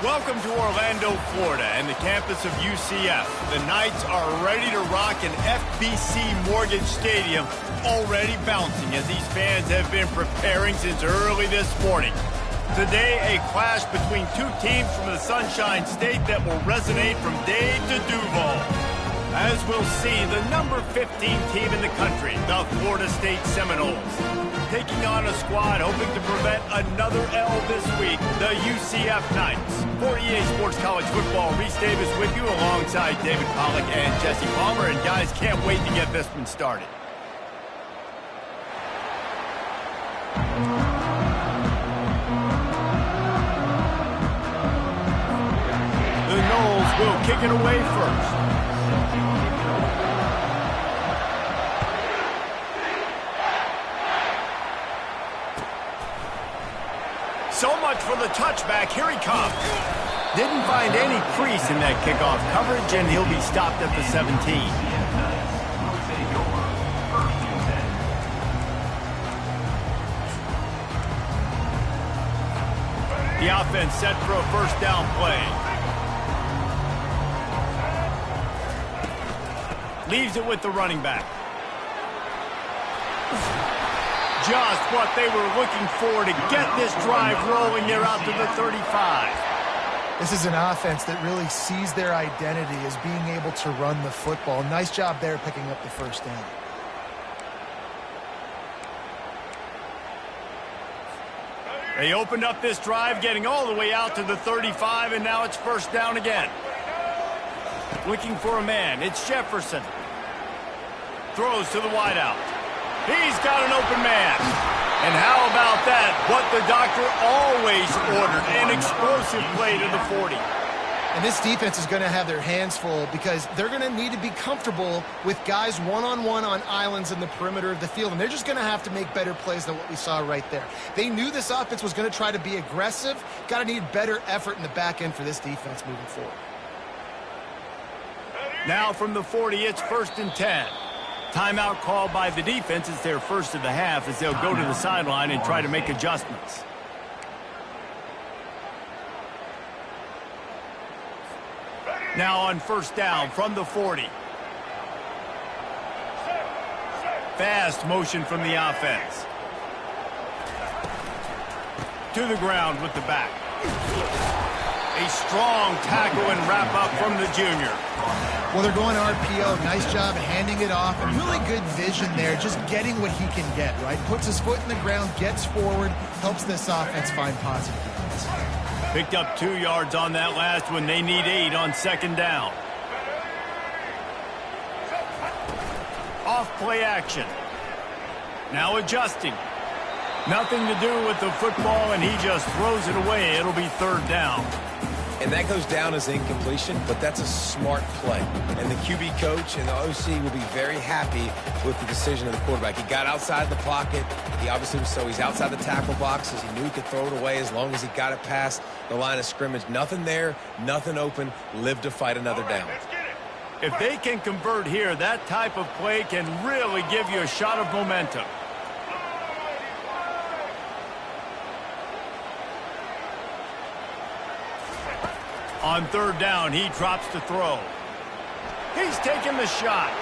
Welcome to Orlando, Florida, and the campus of UCF. The Knights are ready to rock an FBC Mortgage Stadium, already bouncing as these fans have been preparing since early this morning. Today, a clash between two teams from the Sunshine State that will resonate from Dade to Duval. As we'll see, the number 15 team in the country, the Florida State Seminoles, taking on a squad hoping to prevent another L this week, the UCF Knights. For EA Sports College Football, Reese Davis with you alongside David Pollack and Jesse Palmer. And guys, can't wait to get this one started. The Noles will kick it away first. So much for the touchback. Here he comes. Didn't find any crease in that kickoff coverage, and he'll be stopped at the 17. The offense set for a first down play. Leaves it with the running back. Just what they were looking for to get this drive rolling there out to the 35. This is an offense that really sees their identity as being able to run the football. Nice job there picking up the first down. They opened up this drive, getting all the way out to the 35, and now it's first down again. Looking for a man. It's Jefferson. Throws to the wideout. He's got an open man. And how about that? What the doctor always ordered, an explosive play to the 40. And this defense is going to have their hands full because they're going to need to be comfortable with guys one-on-one on islands in the perimeter of the field. And they're just going to have to make better plays than what we saw right there. They knew this offense was going to try to be aggressive. Got to need better effort in the back end for this defense moving forward. Now from the 40, it's first and 10. Timeout called by the defense. It's their first of the half as they'll go to the sideline and try to make adjustments. Now on first down from the 40. Fast motion from the offense. To the ground with the back. A strong tackle and wrap up from the junior. Well, they're going RPO. Nice job handing it off. And really good vision there, just getting what he can get, right? Puts his foot in the ground, gets forward, helps this offense find positive yards. Picked up 2 yards on that last one. They need 8 on second down. Off play action. Now adjusting. Nothing to do with the football, and he just throws it away. It'll be third down. And that goes down as incompletion, but that's a smart play. And the QB coach and the OC will be very happy with the decision of the quarterback. He got outside the pocket. He obviously was so he's outside the tackle boxes. He knew he could throw it away as long as he got it past the line of scrimmage. Nothing there, nothing open. Live to fight another down. If they can convert here, that type of play can really give you a shot of momentum. On third down, he drops to throw. He's taking the shot.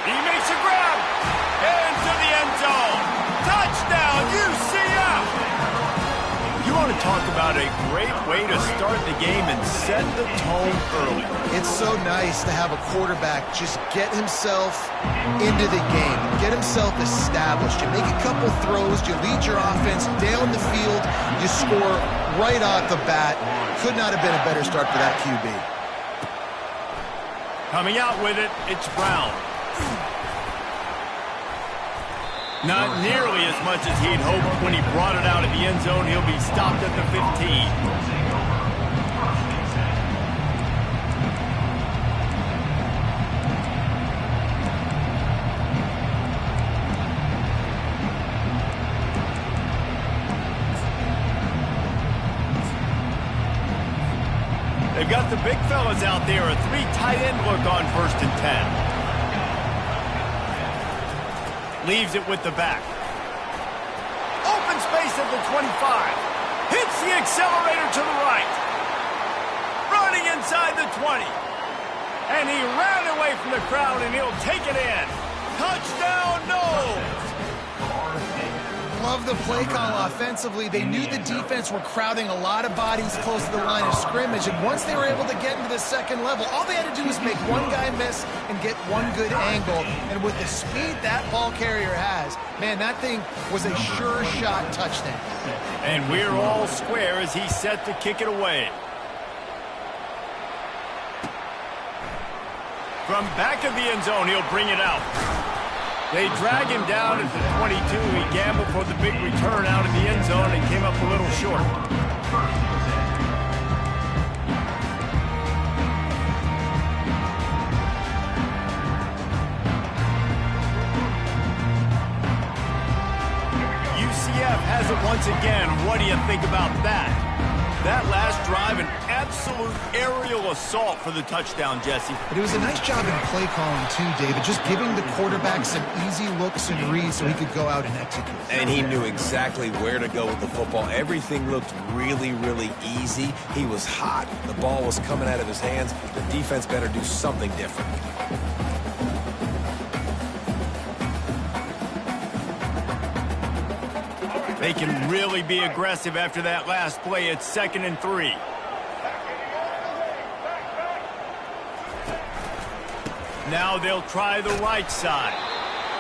He makes a grab. Into the end zone. Touchdown, UCF! You want to talk about a great way to start the game and set the tone early. It's so nice to have a quarterback just get himself into the game, get himself established. You make a couple throws, you lead your offense down the field, you score right off the bat. Could not have been a better start for that QB. Coming out with it, it's Brown. Not nearly as much as he'd hoped when he brought it out of the end zone. He'll be stopped at the 15. They've got the big fellas out there, a 3 tight end look on first and 10. Leaves it with the back. Open space at the 25. Hits the accelerator to the right. Running inside the 20. And he ran away from the crowd, and he'll take it in. Touchdown, no! Love the play call offensively. They knew the defense were crowding a lot of bodies close to the line of scrimmage, and once they were able to get into the second level, all they had to do was make one guy miss and get one good angle. And with the speed that ball carrier has, man, that thing was a sure shot touchdown. And we're all square as he's set to kick it away. From back of the end zone, he'll bring it out. They drag him down at the 22. He gambled for the big return out of the end zone and came up a little short. UCF has it once again. What do you think about that? That last drive, an absolute aerial assault for the touchdown, Jesse. But it was a nice job in play calling, too, David, just giving the quarterback some easy looks and reads so he could go out and execute. And he knew exactly where to go with the football. Everything looked really, really easy. He was hot. The ball was coming out of his hands. The defense better do something different. They can really be aggressive after that last play. It's 2nd and 3. Now they'll try the right side.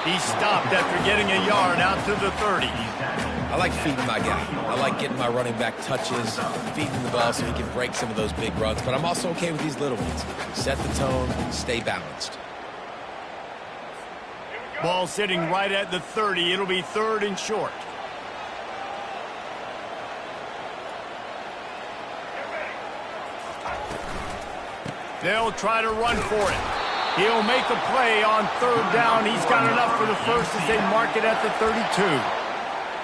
He stopped after getting a yard out to the 30. I like feeding my guy. I like getting my running back touches, feeding the ball so he can break some of those big runs. But I'm also okay with these little ones. Set the tone, stay balanced. Ball sitting right at the 30. It'll be 3rd and short. They'll try to run for it. He'll make a play on 3rd down. He's got enough for the first as they mark it at the 32.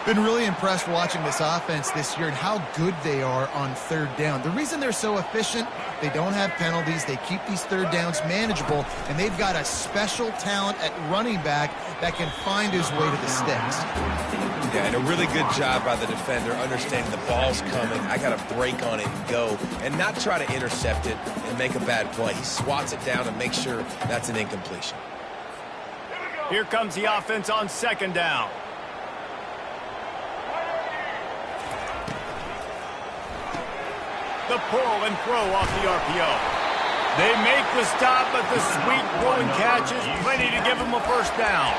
Been really impressed watching this offense this year and how good they are on 3rd down. The reason they're so efficient, they don't have penalties. They keep these 3rd downs manageable, and they've got a special talent at running back that can find his way to the sticks. Yeah, and a really good job by the defender understanding the ball's coming. I got to break on it and go and not try to intercept it and make a bad play. He swats it down and makes sure that's an incompletion. Here comes the offense on 2nd down. The pull and throw off the RPO. They make the stop, but the sweet throwing catch is plenty to give them a first down.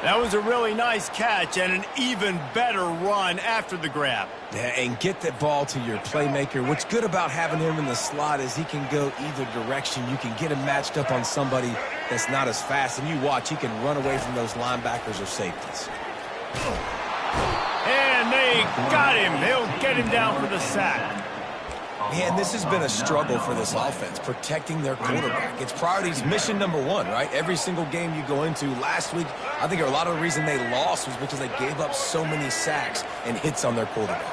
That was a really nice catch and an even better run after the grab. Yeah, and get the ball to your playmaker. What's good about having him in the slot is he can go either direction. You can get him matched up on somebody that's not as fast, and you watch, he can run away from those linebackers or safeties. And they got him. They'll get him down for the sack. Man, this has been a struggle for this offense, protecting their quarterback. It's priorities, mission number one, right? Every single game you go into. Last week, I think a lot of the reason they lost was because they gave up so many sacks and hits on their quarterback.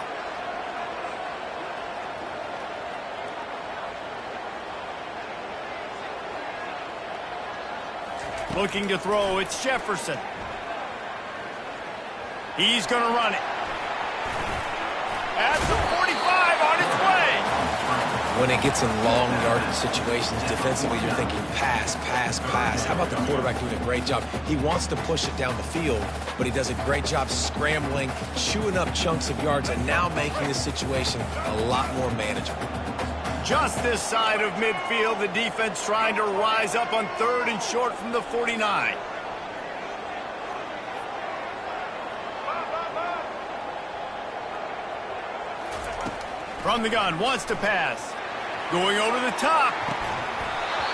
Looking to throw, it's Jefferson. He's going to run it. At the 45, on its way. When it gets in long yardage situations, defensively, you're thinking pass, pass, pass. How about the quarterback doing a great job? He wants to push it down the field, but he does a great job scrambling, chewing up chunks of yards, and now making this situation a lot more manageable. Just this side of midfield, the defense trying to rise up on 3rd and short from the 49. From the gun, wants to pass. Going over the top.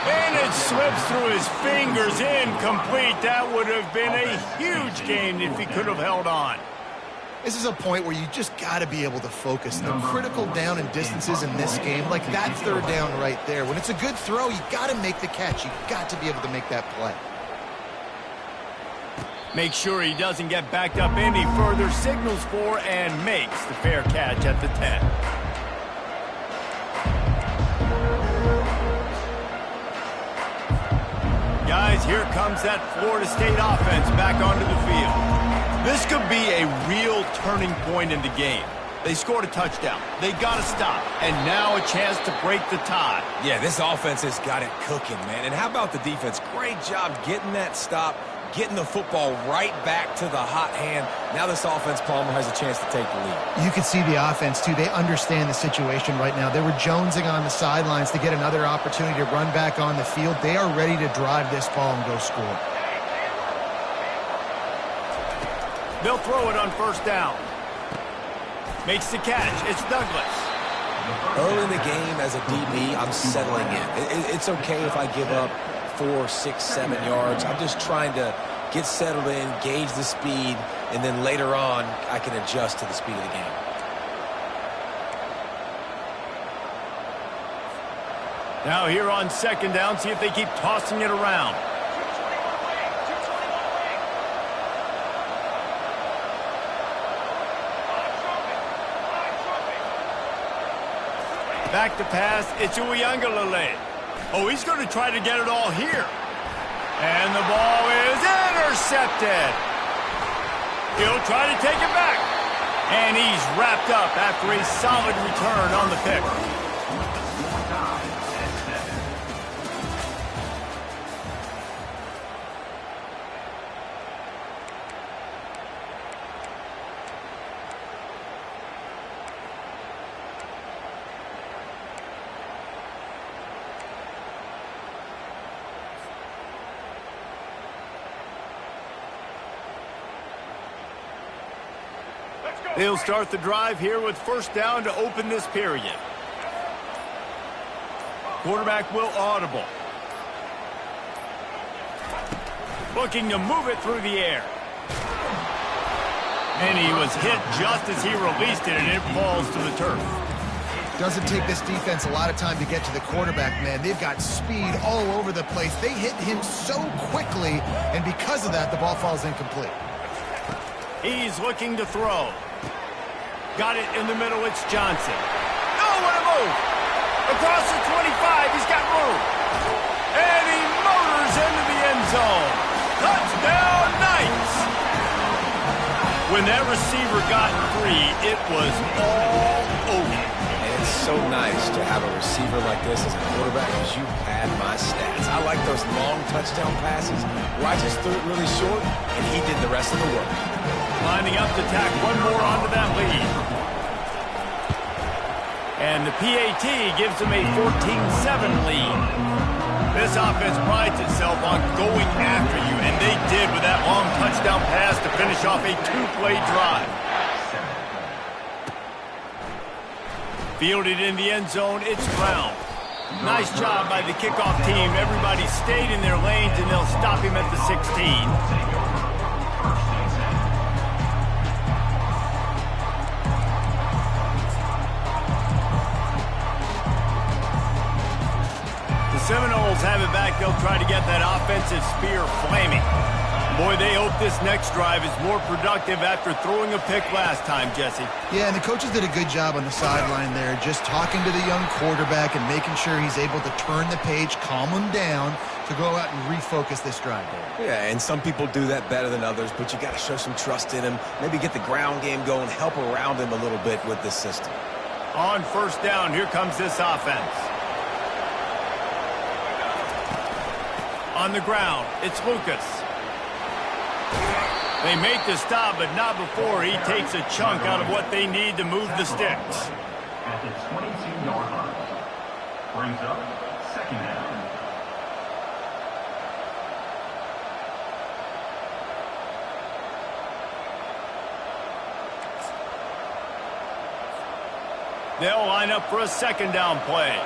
And it slips through his fingers, incomplete. That would have been a huge gain if he could have held on. This is a point where you just got to be able to focus. The critical down and distances in this game, like that 3rd down right there. When it's a good throw, you got to make the catch. You got to be able to make that play. Make sure he doesn't get backed up any further, signals for and makes the fair catch at the 10. Guys, here comes that Florida State offense back onto the field. This could be a real turning point in the game. They scored a touchdown. They got to stop. And now a chance to break the tie. Yeah, this offense has got it cooking, man. And how about the defense? Great job getting that stop, getting the football right back to the hot hand. Now this offense, Palmer, has a chance to take the lead. You can see the offense, too. They understand the situation right now. They were jonesing on the sidelines to get another opportunity to run back on the field. They are ready to drive this ball and go score. They'll throw it on first down. Makes the catch. It's Douglas. Early in the game, as a DB, I'm settling in. It's okay if I give up 4, 6, 7 yards. I'm just trying to get settled in, gauge the speed, and then later on, I can adjust to the speed of the game. Now here on second down, see if they keep tossing it around. Back to pass, it's Uiagalelei. Oh, he's going to try to get it all here. And the ball is intercepted. He'll try to take it back. And he's wrapped up after a solid return on the pick. They'll start the drive here with first down to open this period. Quarterback will audible. Looking to move it through the air. And he was hit just as he released it, and it falls to the turf. Doesn't take this defense a lot of time to get to the quarterback, man. They've got speed all over the place. They hit him so quickly, and because of that, the ball falls incomplete. He's looking to throw. Got it in the middle, it's Johnson. Oh, what a move! Across the 25, he's got room. And he motors into the end zone. Touchdown, Knights! When that receiver got free, it was all over. And it's so nice to have a receiver like this as a quarterback because you pad my stats. I like those long touchdown passes where I just threw it really short and he did the rest of the work. Lining up to tack one more onto that lead. And the PAT gives them a 14-7 lead. This offense prides itself on going after you, and they did with that long touchdown pass to finish off a two-play drive. Fielded in the end zone, it's Brown. Nice job by the kickoff team. Everybody stayed in their lanes, and they'll stop him at the 16. Seminoles have it back. They'll try to get that offensive spear flaming. Boy, they hope this next drive is more productive after throwing a pick last time, Jesse. Yeah, and the coaches did a good job on the sideline there, just talking to the young quarterback and making sure he's able to turn the page, calm him down to go out and refocus this drive. Yeah, and some people do that better than others, but you got to show some trust in him, maybe get the ground game going, help around him a little bit with this system. On first down, here comes this offense. On the ground, it's Lucas. They make the stop, but not before he takes a chunk out of what they need to move the sticks. At the 22-yard line, brings up second down. They'll line up for a second down play.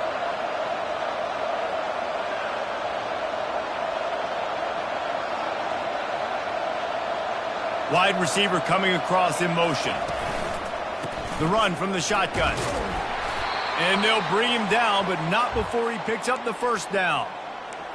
Wide receiver coming across in motion. The run from the shotgun. And they'll bring him down, but not before he picks up the first down.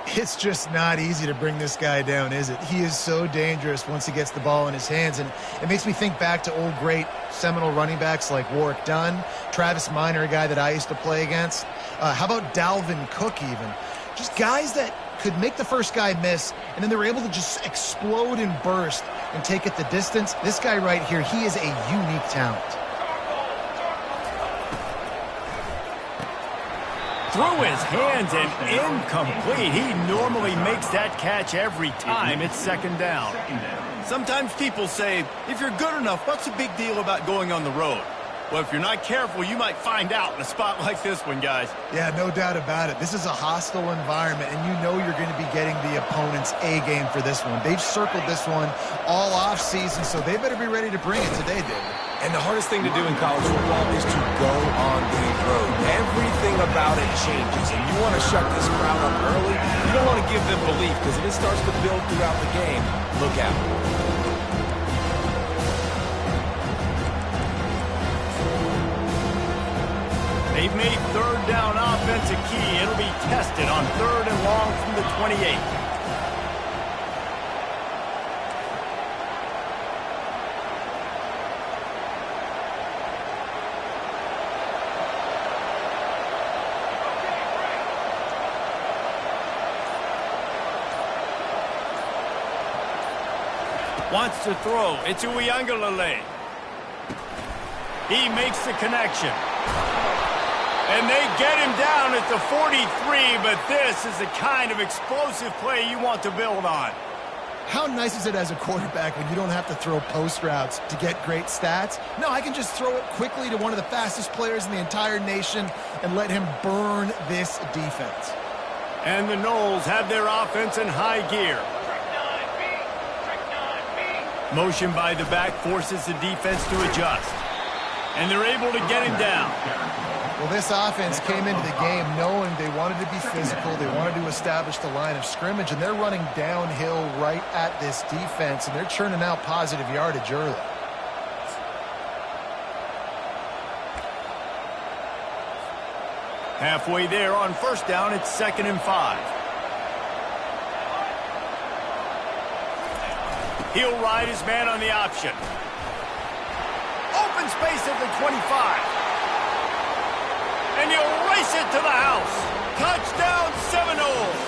It's just not easy to bring this guy down, is it? He is so dangerous once he gets the ball in his hands, and it makes me think back to old great Seminole running backs like Warwick Dunn, Travis Minor, a guy that I used to play against. How about Dalvin Cook even? Just guys that could make the first guy miss, and then they were able to just explode and burst and take it the distance. This guy right here, he is a unique talent. Through his hands and incomplete. He normally makes that catch every time. It's second down. Sometimes people say, if you're good enough, what's the big deal about going on the road? Well, if you're not careful, you might find out in a spot like this one, guys. Yeah, no doubt about it. This is a hostile environment, and you know you're going to be getting the opponent's A-game for this one. They've circled this one all off-season, so they better be ready to bring it today, David. And the hardest thing to do in college football is to go on the road. Everything about it changes, and you want to shut this crowd up early. You don't want to give them belief, because if it starts to build throughout the game, look out. They've made third down offense a key. It'll be tested on 3rd and long from the 28. Wants to throw. It's Uiagalelei. He makes the connection. And they get him down at the 43, but this is the kind of explosive play you want to build on. How nice is it as a quarterback when you don't have to throw post routes to get great stats? No, I can just throw it quickly to one of the fastest players in the entire nation and let him burn this defense. And the Noles have their offense in high gear. Motion by the back forces the defense to adjust. And they're able to get him down. Well, this offense came into the game knowing they wanted to be physical, they wanted to establish the line of scrimmage, and they're running downhill right at this defense, and they're churning out positive yardage early. Halfway there on first down, it's 2nd and 5. He'll ride his man on the option. Open space at the 25. And he'll race it to the house. Touchdown, Seminoles.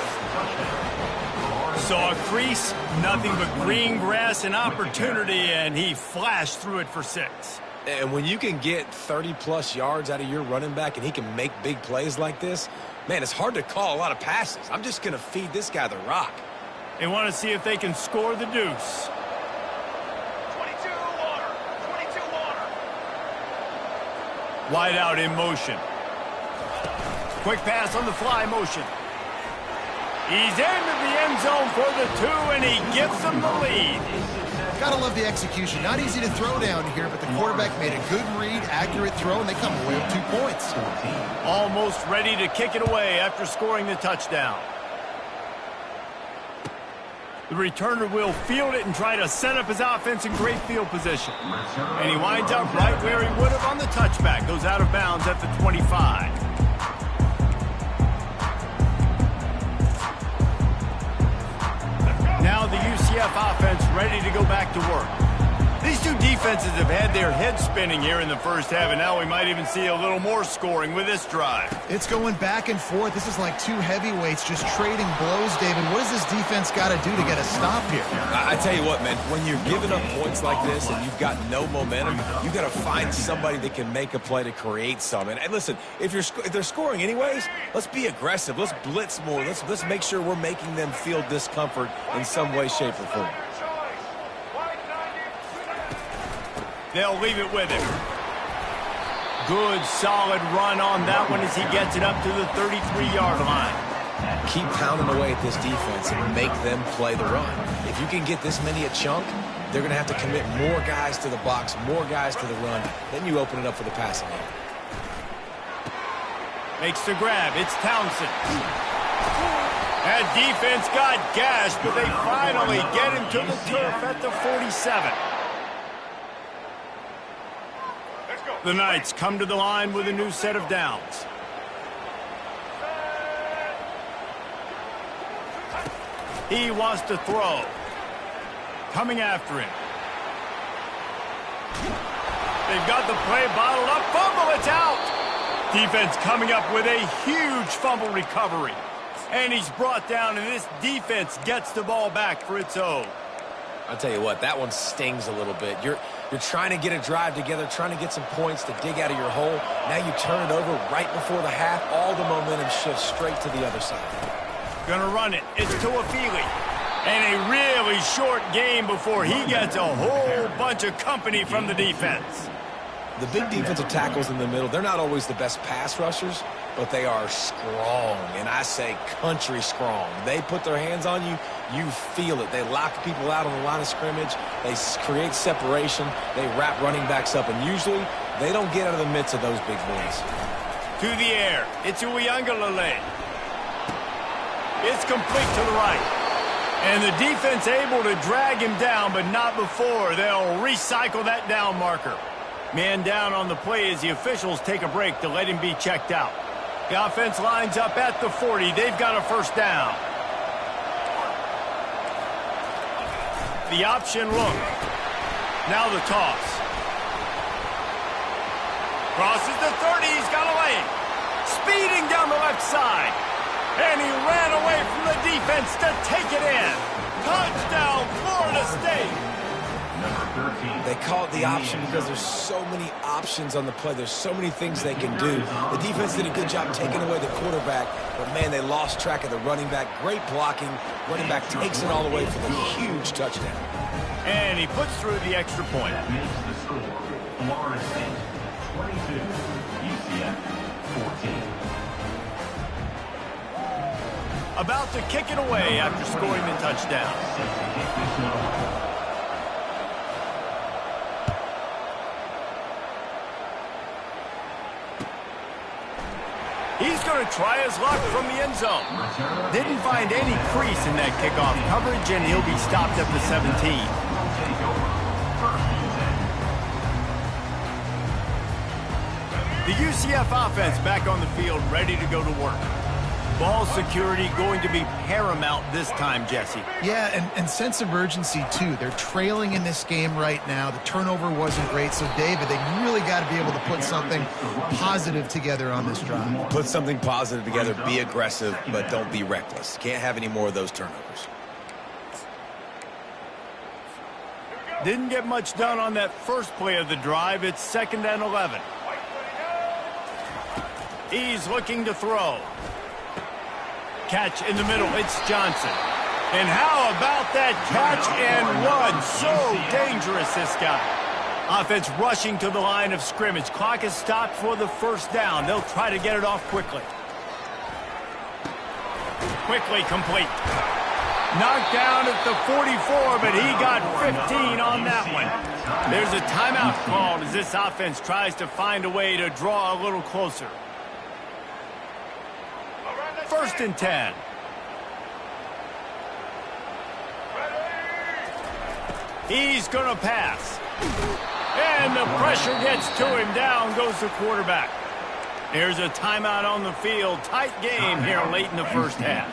Saw a crease, nothing but green grass and opportunity, and he flashed through it for 6. And when you can get 30-plus yards out of your running back and he can make big plays like this, man, it's hard to call a lot of passes. I'm just going to feed this guy the rock. They want to see if they can score the deuce. 22 water. 22 water. Wide out in motion. Quick pass on the fly motion. He's into the end zone for the 2, and he gives them the lead. Gotta love the execution. Not easy to throw down here, but the quarterback made a good read, accurate throw, and they come away with 2 points. Almost ready to kick it away after scoring the touchdown. The returner will field it and try to set up his offense in great field position. And he winds up right where he would have on the touchback. Goes out of bounds at the 25. Now the UCF offense ready to go back to work. These two defenses have had their heads spinning here in the first half, and now we might even see a little more scoring with this drive. It's going back and forth. This is like 2 heavyweights just trading blows, David. What does this defense got to do to get a stop here? I tell you what, man, when you're giving up points like this and you've got no momentum, you got to find somebody that can make a play to create some. And listen, if they're scoring anyways, let's be aggressive. Let's blitz more. Let's make sure we're making them feel discomfort in some way, shape, or form. They'll leave it with him. Good, solid run on that one as he gets it up to the 33-yard line. Keep pounding away at this defense and make them play the run. If you can get this many a chunk, they're going to have to commit more guys to the box, more guys to the run. Then you open it up for the passing game. Makes the grab. It's Townsend. That defense got gashed, but they finally get him to the turf at the 47. The Knights come to the line with a new set of downs. He wants to throw. Coming after him. They've got the play bottled up. Fumble, it's out. Defense coming up with a huge fumble recovery. And he's brought down, and this defense gets the ball back for its own. I'll tell you what, that one stings a little bit. You're trying to get a drive together, trying to get some points to dig out of your hole. Now you turn it over right before the half. All the momentum shifts straight to the other side. Gonna run it. It's Tuafili. And a really short game before he gets a whole bunch of company from the defense. The big defensive tackles in the middle, they're not always the best pass rushers, but they are strong, and I say country strong. They put their hands on you, you feel it. They lock people out on the line of scrimmage. They create separation. They wrap running backs up, and usually they don't get out of the midst of those big boys. To the air. It's Uiagalelei. It's complete to the right. And the defense able to drag him down, but not before. They'll recycle that down marker. Man down on the play as the officials take a break to let him be checked out. The offense lines up at the 40. They've got a first down. The option look. Now the toss. Crosses the 30. He's got a lane. Speeding down the left side. And he ran away from the defense to take it in. Touchdown, Florida State. They call it the option because there's so many options on the play. There's so many things they can do. The defense did a good job taking away the quarterback, but, man, they lost track of the running back. Great blocking. Running back takes it all the way for the huge touchdown. And he puts through the extra point. That makes the score Florida State 22, UCF 14. About to kick it away after scoring the touchdown. He's going to try his luck from the end zone. Didn't find any crease in that kickoff coverage, and he'll be stopped at the 17. The UCF offense back on the field, ready to go to work. Ball security going to be paramount this time, Jesse. Yeah, and sense of urgency, too. They're trailing in this game right now. The turnover wasn't great. So, David, they really got to be able to put something positive together on this drive. Put something positive together. Be aggressive, but don't be reckless. Can't have any more of those turnovers. Didn't get much done on that first play of the drive. It's 2nd and 11. He's looking to throw. Catch in the middle. It's Johnson. And how about that catch and run? So dangerous, this guy. Offense rushing to the line of scrimmage. Clock is stopped for the first down. They'll try to get it off quickly. Quickly complete. Knocked down at the 44, but he got 15 on that one. There's a timeout called as this offense tries to find a way to draw a little closer. 1st and 10. He's going to pass. And the pressure gets to him. Down goes the quarterback. There's a timeout on the field. Tight game here late in the first half.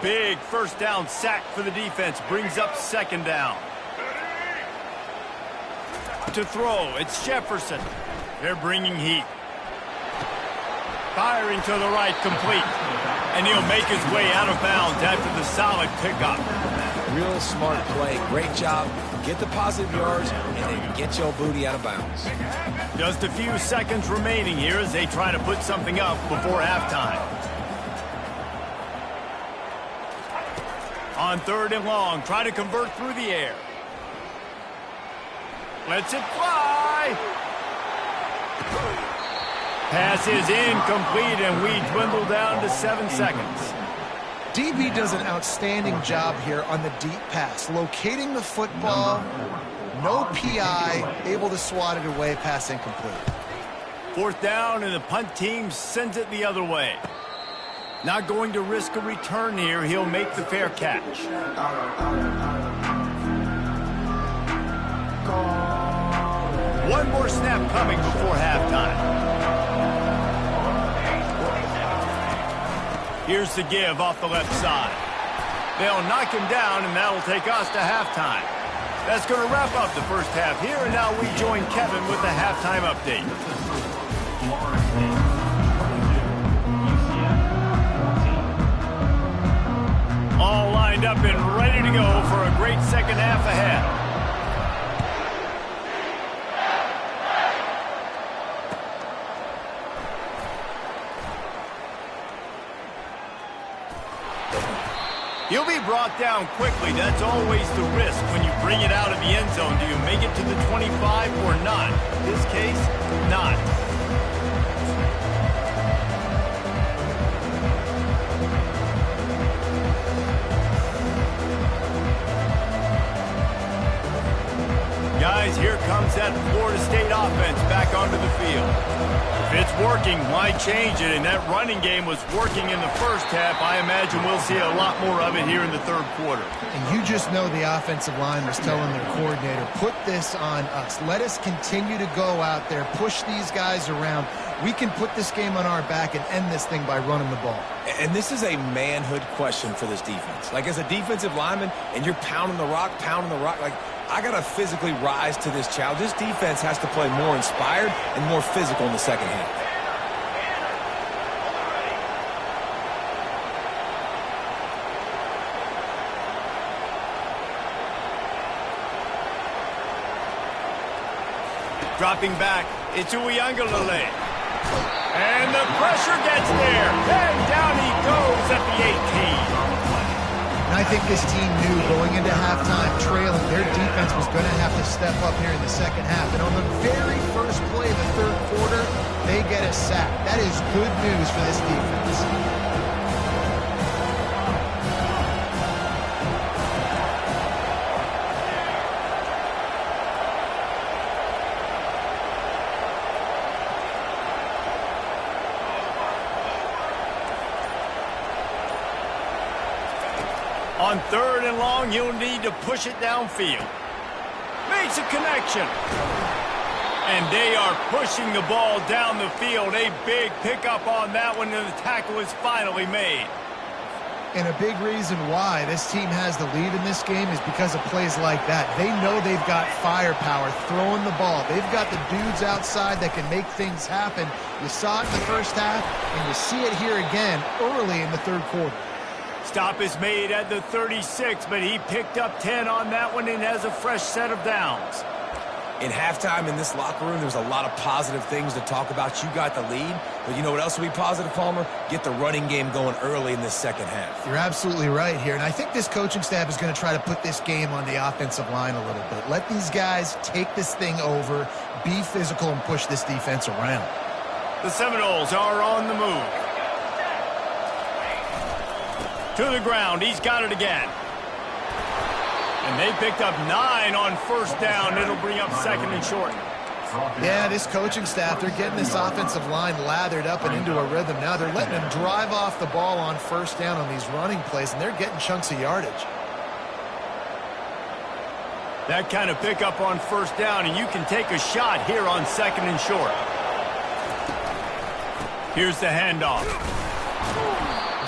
Big first down sack for the defense. Brings up 2nd down. To throw, it's Jefferson. They're bringing heat. Firing to the right, complete. And he'll make his way out of bounds after the solid pickup. Real smart play. Great job. Get the positive yards and then get your booty out of bounds. Just a few seconds remaining here as they try to put something up before halftime. On 3rd and long, try to convert through the air. Lets it fly. Pass is incomplete, and we dwindle down to 7 seconds. DB does an outstanding job here on the deep pass. Locating the football, no PI, able to swat it away, pass incomplete. 4th down, and the punt team sends it the other way. Not going to risk a return here. He'll make the fair catch. One more snap coming before halftime. Here's the give off the left side. They'll knock him down, and that'll take us to halftime. That's going to wrap up the first half here, and now we join Kevin with the halftime update. All lined primed up and ready to go for a great second half ahead. He'll be brought down quickly. That's always the risk when you bring it out of the end zone. Do you make it to the 25 or not? In this case, not. Guys, here comes that Florida State offense back onto the field. If it's working, why change it? And that running game was working in the first half. I imagine we'll see a lot more of it here in the third quarter. And you just know the offensive line was telling their coordinator, put this on us. Let us continue to go out there, push these guys around. We can put this game on our back and end this thing by running the ball. And this is a manhood question for this defense. Like, as a defensive lineman, and you're pounding the rock, like, I got to physically rise to this challenge. This defense has to play more inspired and more physical in the second half. Dropping back, it's Uiagalelei. And the pressure gets there. And down he goes at the 18. And I think this team knew going into halftime trailing, their defense was going to have to step up here in the second half. And on the very first play of the third quarter, they get a sack. That is good news for this defense. On third and long, he'll need to push it downfield. Makes a connection. And they are pushing the ball down the field. A big pickup on that one, and the tackle is finally made. And a big reason why this team has the lead in this game is because of plays like that. They know they've got firepower throwing the ball. They've got the dudes outside that can make things happen. You saw it in the first half, and you see it here again early in the third quarter. Stop is made at the 36, but he picked up 10 on that one and has a fresh set of downs. In halftime in this locker room, there was a lot of positive things to talk about. You got the lead, but you know what else will be positive, Palmer? Get the running game going early in this second half. You're absolutely right here, and I think this coaching staff is going to try to put this game on the offensive line a little bit. Let these guys take this thing over, be physical, and push this defense around. The Seminoles are on the move. To the ground, he's got it again. And they picked up 9 on first down. It'll bring up second and short. Yeah, this coaching staff, they're getting this offensive line lathered up and into a rhythm now. They're letting them drive off the ball on first down on these running plays, and they're getting chunks of yardage. That kind of pickup on first down, and you can take a shot here on second and short. Here's the handoff.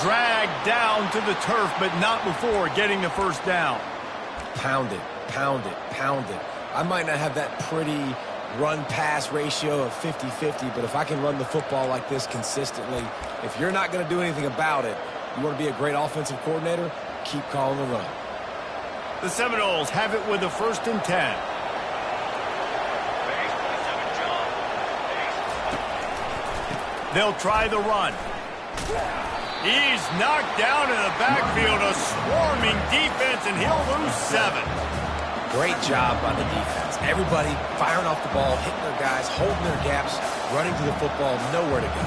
Dragged down to the turf, but not before getting the first down. Pound it, pound it, pound it. I might not have that pretty run-pass ratio of 50-50, but if I can run the football like this consistently, if you're not going to do anything about it, you want to be a great offensive coordinator, keep calling the run. The Seminoles have it with a 1st and 10. They'll try the run. He's knocked down in the backfield, a swarming defense, and he'll lose 7. Great job by the defense. Everybody firing off the ball, hitting their guys, holding their gaps, running to the football, nowhere to go.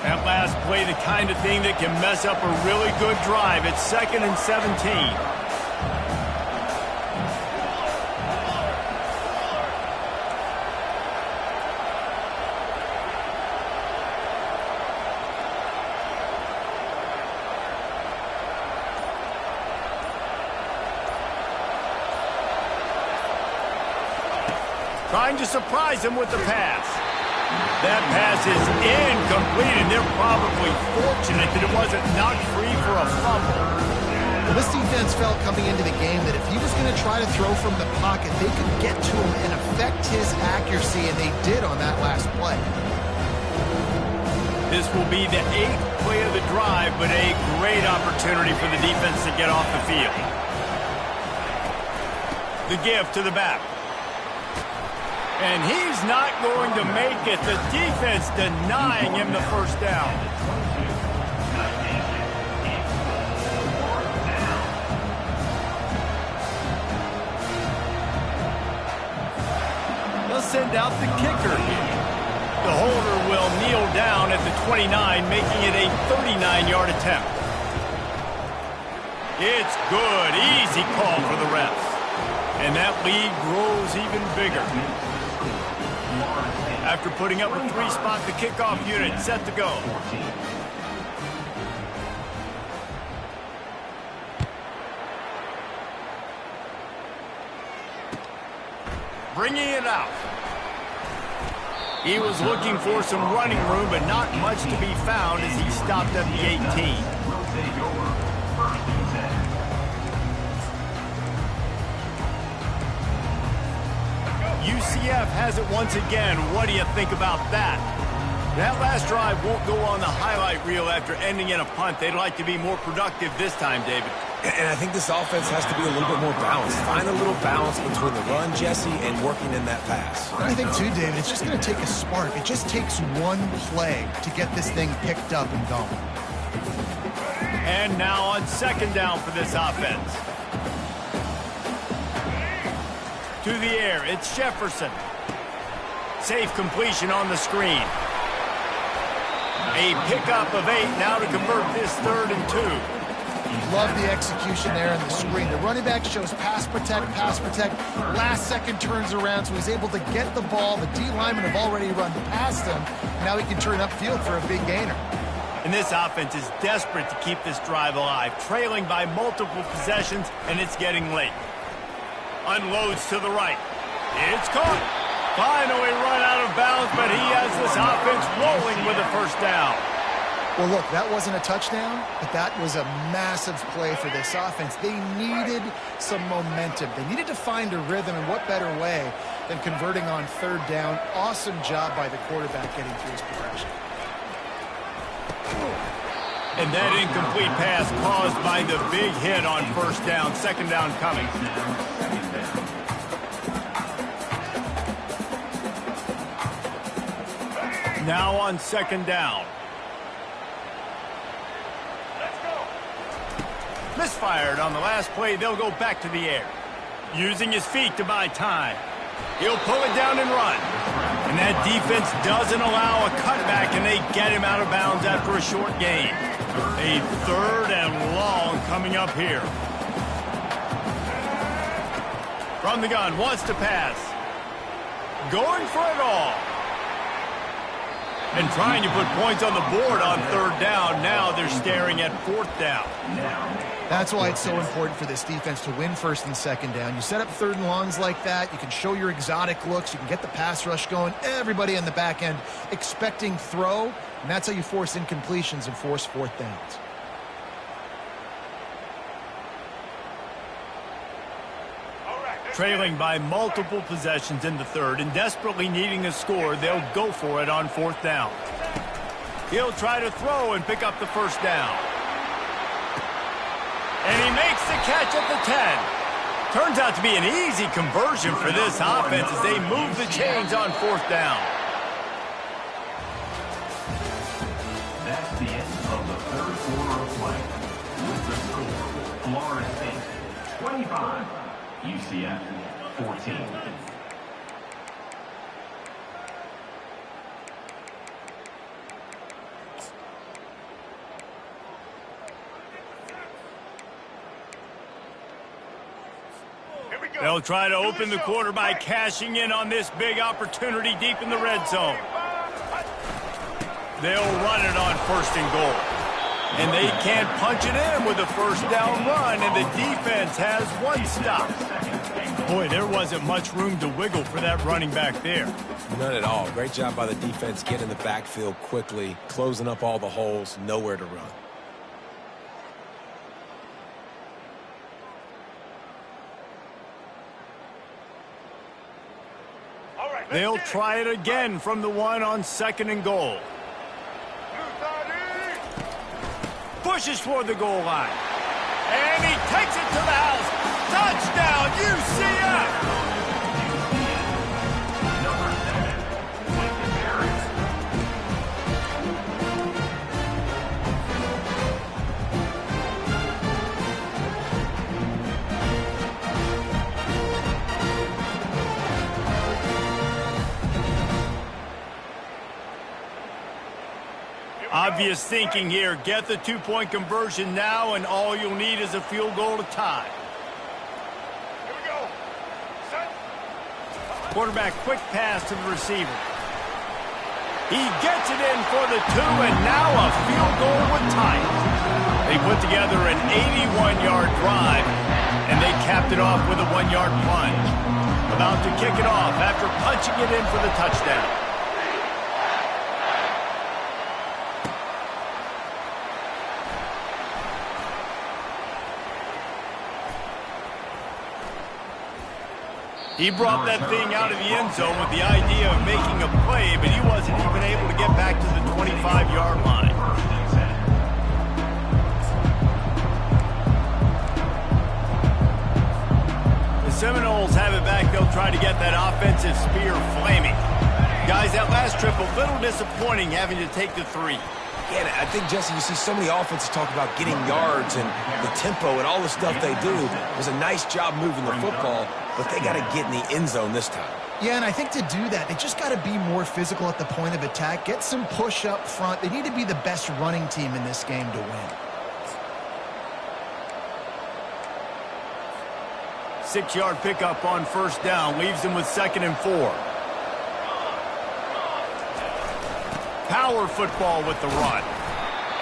That last play, the kind of thing that can mess up a really good drive. It's 2nd and 17. Trying to surprise him with the pass. That pass is incomplete, and they're probably fortunate that it wasn't knocked free for a fumble. Well, this defense felt coming into the game that if he was going to try to throw from the pocket, they could get to him and affect his accuracy, and they did on that last play. This will be the 8th play of the drive, but a great opportunity for the defense to get off the field. The give to the back. And he's not going to make it. The defense denying him the first down. They'll send out the kicker here. The holder will kneel down at the 29, making it a 39-yard attempt. It's good. Easy call for the refs. And that lead grows even bigger. After putting up a 3-spot, the kickoff unit set to go. Bringing it out. He was looking for some running room, but not much to be found as he stopped at the 18. UCF has it once again. What do you think about that? That last drive won't go on the highlight reel after ending in a punt. They'd like to be more productive this time, David. And I think this offense has to be a little bit more balanced. Find a little balance between the run, Jesse, and working in that pass. I think, too, David, it's just going to take a spark. It just takes one play to get this thing picked up and going. And now on second down for this offense. To the air, it's Jefferson. Safe completion on the screen. A pickup of 8 now to convert this 3rd and 2. Love the execution there in the screen. The running back shows pass protect. Last second turns around, so he's able to get the ball. The D linemen have already run past him. Now he can turn upfield for a big gainer. And this offense is desperate to keep this drive alive, trailing by multiple possessions, and it's getting late. Unloads to the right. It's caught. Finally run out of bounds, but he has this offense rolling with a first down. Well, look, that wasn't a touchdown, but that was a massive play for this offense. They needed some momentum. They needed to find a rhythm, and what better way than converting on 3rd down. Awesome job by the quarterback getting through his progression. And that incomplete pass caused by the big hit on 1st down. 2nd down coming. Now on 2nd down. Misfired on the last play. They'll go back to the air. Using his feet to buy time. He'll pull it down and run. And that defense doesn't allow a cutback, and they get him out of bounds after a short gain. A 3rd and long coming up here. From the gun, wants to pass. Going for it all. And trying to put points on the board on 3rd down. Now they're staring at 4th down. That's why it's so important for this defense to win 1st and 2nd down. You set up 3rd and longs like that. You can show your exotic looks. You can get the pass rush going. Everybody on the back end expecting throw. And that's how you force incompletions and force 4th downs. Trailing by multiple possessions in the 3rd and desperately needing a score, they'll go for it on 4th down. He'll try to throw and pick up the 1st down. And he makes the catch at the 10. Turns out to be an easy conversion for this offense as they move the chains on 4th down. That's the end of the 3rd quarter of play. With the score, Florida State 25, UCF 14. They'll try to open the quarter by cashing in on this big opportunity deep in the red zone. They'll run it on 1st and goal. And they can't punch it in with a 1st down run, and the defense has 1 stop. Boy, there wasn't much room to wiggle for that running back there. None at all. Great job by the defense getting in the backfield quickly, closing up all the holes, nowhere to run. They'll try it again from the 1 on 2nd and goal. pushes for the goal line. And he takes it to the house. Touchdown, UCF! Obvious thinking here. Get the two-point conversion now, and all you'll need is a field goal to tie. Here we go. Set. Quarterback quick pass to the receiver. He gets it in for the two, and now a field goal would tie it. They put together an 81-yard drive, and they capped it off with a 1-yard plunge. About to kick it off after punching it in for the touchdown. He brought that thing out of the end zone with the idea of making a play, but he wasn't even able to get back to the 25-yard line. The Seminoles have it back. They'll try to get that offensive spear flaming. Guys, that last trip, a little disappointing having to take the 3. Yeah, I think, Jesse, you see so many offenses talk about getting yards and the tempo and all the stuff they do. It was a nice job moving the football, but they got to get in the end zone this time. Yeah, and I think to do that, they just got to be more physical at the point of attack, get some push up front. They need to be the best running team in this game to win. 6-yard pickup on first down, leaves them with 2nd and 4. Power football with the run.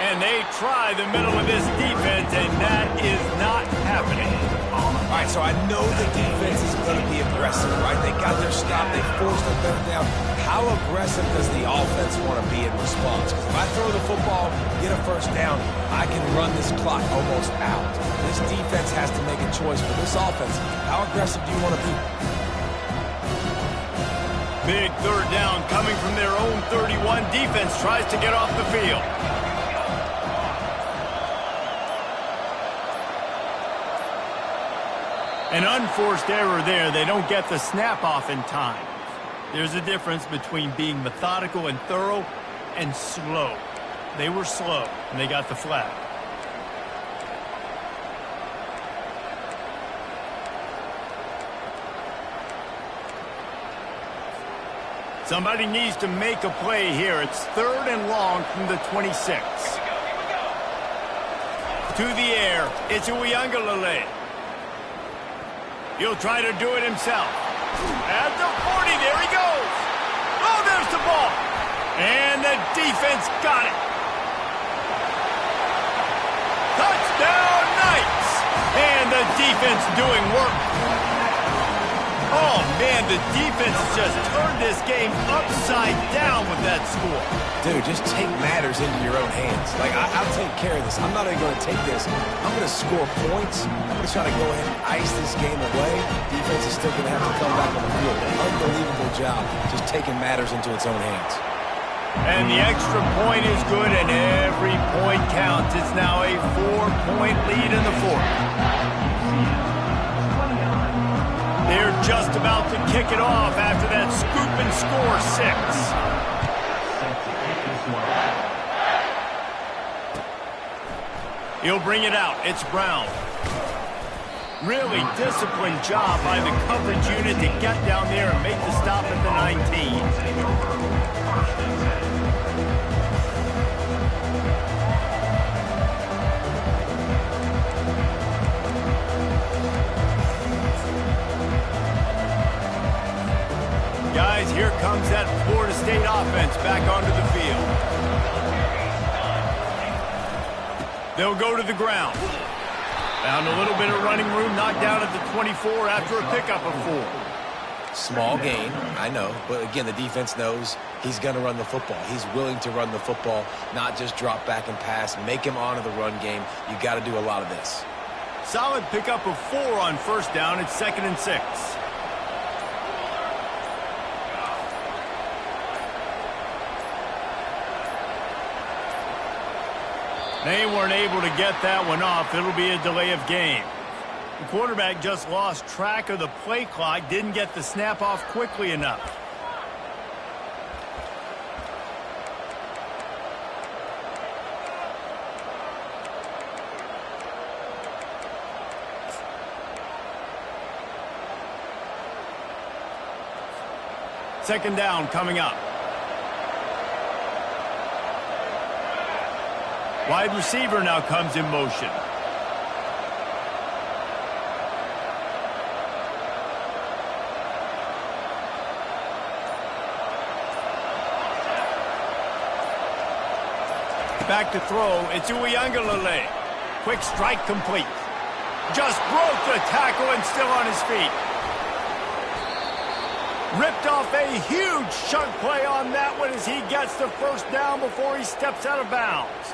And they try the middle of this defense, and that is not happening. All right, so I know the defense is going to be aggressive, right? They got their stop. They forced their third down. How aggressive does the offense want to be in response? Because if I throw the football, get a first down, I can run this clock almost out. This defense has to make a choice for this offense. How aggressive do you want to be? Big third down coming from their own 31. Defense tries to get off the field. An unforced error there. They don't get the snap off in time. There's a difference between being methodical and thorough and slow. They were slow, and they got the flag. Somebody needs to make a play here. It's 3rd and long from the 26. To the air. It's Uyangalele. He'll try to do it himself. At the 40, there he goes. Oh, there's the ball. And the defense got it. Touchdown, Knights. And the defense doing work. Oh, man, the defense just turned this game upside down with that score. Dude, just take matters into your own hands. Like, I'll take care of this. I'm not even going to take this. I'm going to score points. I'm going to try to go ahead and ice this game away. Defense is still going to have to come back on the field. Unbelievable job just taking matters into its own hands. And the extra point is good, and every point counts. It's now a 4-point lead in the 4th. They're just about to kick it off after that scoop and score 6. He'll bring it out. It's Brown. Really disciplined job by the coverage unit to get down there and make the stop at the 19. Guys, here comes that Florida State offense back onto the field. They'll go to the ground. Found a little bit of running room, knocked down at the 24 after a pickup of 4. Small gain, I know, but again, the defense knows he's going to run the football. He's willing to run the football, not just drop back and pass, make him honor the run game. You got to do a lot of this. Solid pickup of 4 on first down. It's 2nd and 6. They weren't able to get that one off. It'll be a delay of game. The quarterback just lost track of the play clock, didn't get the snap off quickly enough. Second down coming up. Wide receiver now comes in motion. Back to throw. It's Uiagalelei. Quick strike complete. Just broke the tackle and still on his feet. Ripped off a huge chunk play on that one as he gets the first down before he steps out of bounds.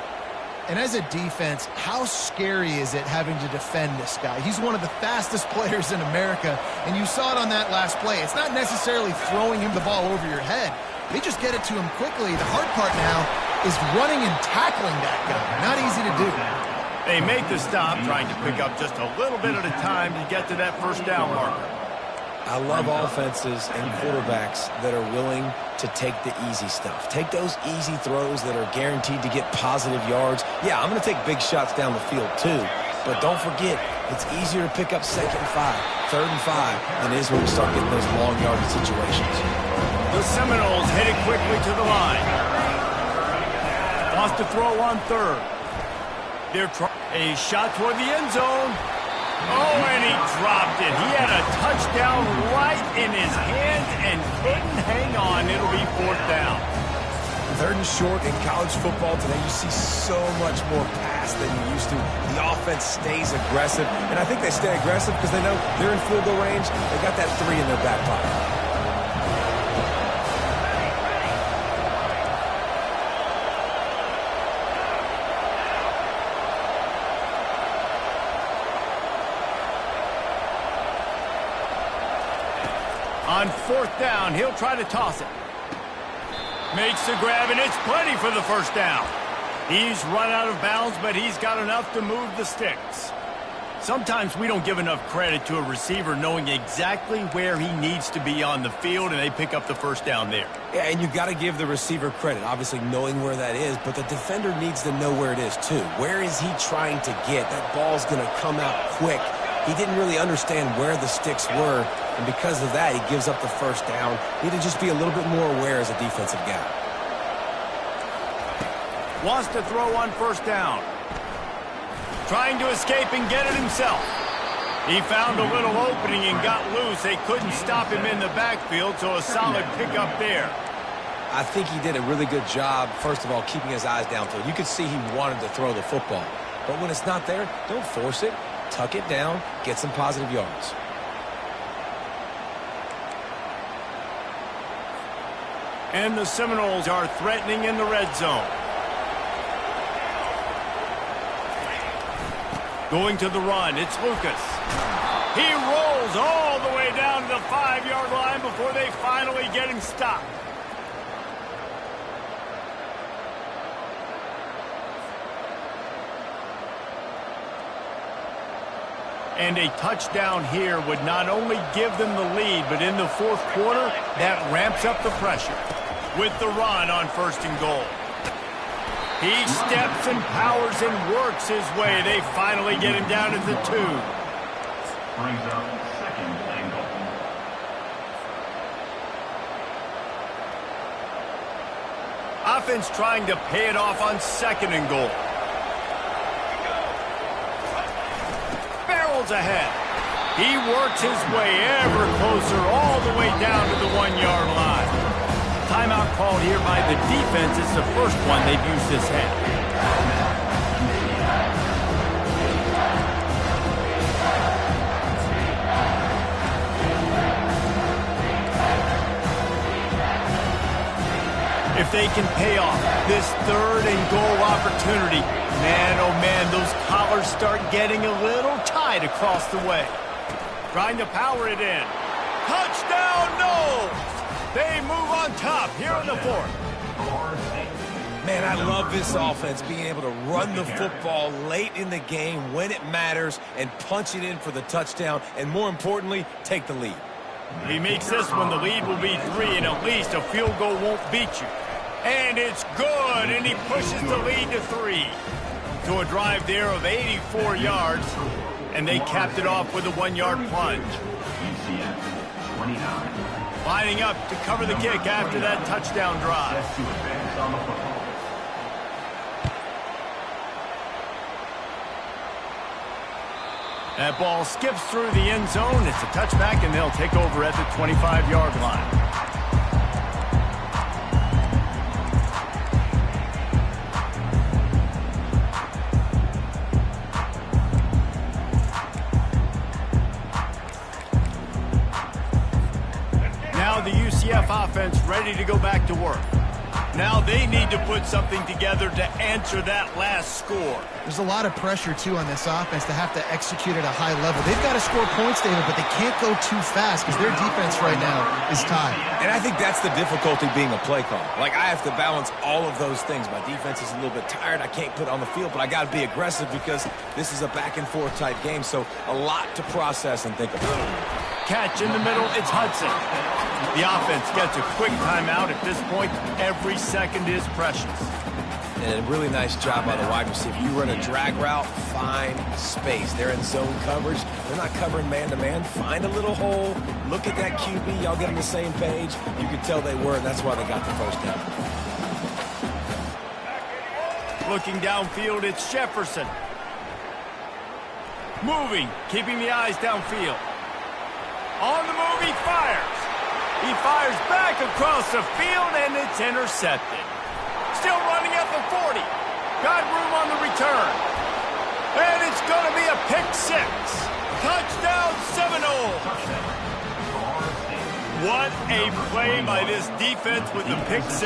And as a defense, how scary is it having to defend this guy? He's one of the fastest players in America, and you saw it on that last play. It's not necessarily throwing him the ball over your head. They just get it to him quickly. The hard part now is running and tackling that guy. Not easy to do. They make the stop, trying to pick up just a little bit at a time to get to that first down marker. I love offenses and quarterbacks that are willing to take the easy stuff. Take those easy throws that are guaranteed to get positive yards. Yeah, I'm going to take big shots down the field too. But don't forget, it's easier to pick up 2nd and 5, 3rd and 5 than it is when you start getting those long yardage situations. The Seminoles headed quickly to the line. Wants to throw on 3rd. They're trying a shot toward the end zone. Oh, and he dropped it. He had a touchdown right in his hands and couldn't hang on. It'll be 4th down. 3rd and short in college football today, you see so much more pass than you used to. The offense stays aggressive, and I think they stay aggressive because they know they're in field goal range. They got that 3 in their back pocket. On 4th down, he'll try to toss it. Makes the grab, and it's plenty for the first down. He's run out of bounds, but he's got enough to move the sticks. Sometimes we don't give enough credit to a receiver knowing exactly where he needs to be on the field, and they pick up the first down there. Yeah, and you've got to give the receiver credit, obviously knowing where that is, but the defender needs to know where it is too. Where is he trying to get? That ball's going to come out quick. He didn't really understand where the sticks were, and because of that, he gives up the first down. Need to just be a little bit more aware as a defensive guy. Wants to throw on 1st down. Trying to escape and get it himself. He found a little opening and got loose. They couldn't stop him in the backfield, so a solid pickup there. I think he did a really good job, first of all, keeping his eyes downfield. You could see he wanted to throw the football. But when it's not there, don't force it. Tuck it down, get some positive yards. And the Seminoles are threatening in the red zone. Going to the run, it's Lucas. He rolls all the way down to the 5-yard line before they finally get him stopped. And a touchdown here would not only give them the lead, but in the 4th quarter, that ramps up the pressure. With the run on 1st and goal. He steps and powers and works his way. They finally get him down at the 2. Brings up 2nd and goal. Offense trying to pay it off on 2nd and goal. Ahead. He works his way ever closer all the way down to the 1-yard line. Timeout called here by the defense. It's the first one they've used this half. If they can pay off this 3rd and goal opportunity, man, oh man, those collars start getting a little tight across the way. Trying to power it in. Touchdown, no! They move on top here in the 4th. Man, I love this offense, being able to run the football late in the game when it matters and punch it in for the touchdown, and more importantly, take the lead. If he makes this one, the lead will be 3, and at least a field goal won't beat you. And it's good, and he pushes the lead to 3. To a drive there of 84 yards, and they capped it off with a 1-yard plunge. UCF 29. Lining up to cover the kick after that touchdown drive. Set to advance on the football. That ball skips through the end zone. It's a touchback, and they'll take over at the 25-yard line. Now the UCF offense ready to go back to work. Now they need to put something together to answer that last score. There's a lot of pressure, too, on this offense to have to execute at a high level. They've got to score points, David, but they can't go too fast because their defense right now is tied. And I think that's the difficulty being a play caller. Like, I have to balance all of those things. My defense is a little bit tired. I can't put it on the field, but I got to be aggressive because this is a back-and-forth type game, so a lot to process and think about. Catch in the middle, it's Hudson. The offense gets a quick timeout. At this point, every second is precious. And a really nice job by the wide receiver. You run a drag route, find space. They're in zone coverage. They're not covering man-to-man. Find a little hole. Look at that QB. Y'all get on the same page. You can tell they were, and that's why they got the first down. Looking downfield, it's Jefferson. Moving, keeping the eyes downfield. On the move, he fires. He fires back across the field, and it's intercepted. Still running at the 40. Got room on the return. And it's going to be a pick 6. Touchdown Seminoles. What a play by this defense with the pick 6.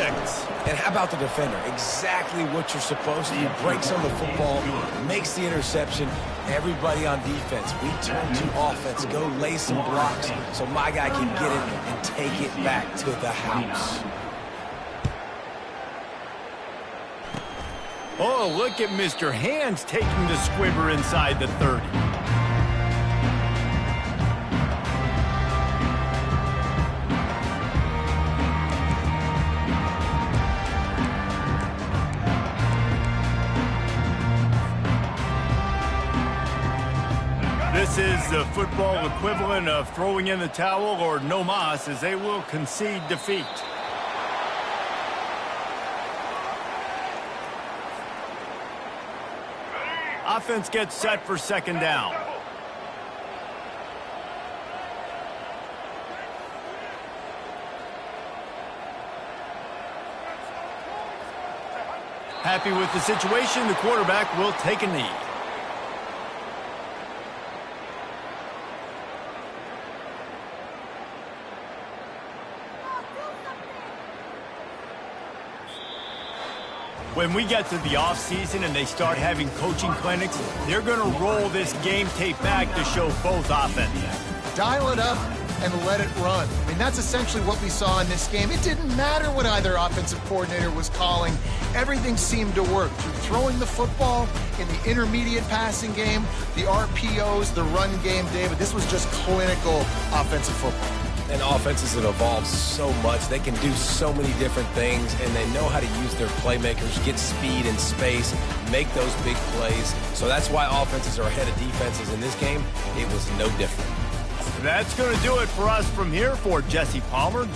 And how about the defender? Exactly what you're supposed to do. Breaks on the football, makes the interception. Everybody on defense, we turn to offense. Go lay some blocks so my guy can get it and take it back to the house. Oh, look at Mr. Hands taking the squibber inside the 30. This is the football equivalent of throwing in the towel or no mas, as they will concede defeat. Offense gets set for second down. Happy with the situation, the quarterback will take a knee. When we get to the offseason and they start having coaching clinics, they're going to roll this game tape back to show both offenses. Dial it up and let it run. I mean, that's essentially what we saw in this game. It didn't matter what either offensive coordinator was calling. Everything seemed to work through throwing the football in the intermediate passing game, the RPOs, the run game, David. This was just clinical offensive football. And offenses have evolved so much. They can do so many different things, and they know how to use their playmakers, get speed and space, make those big plays. So that's why offenses are ahead of defenses in this game. It was no different. That's going to do it for us from here. For Jesse Palmer, David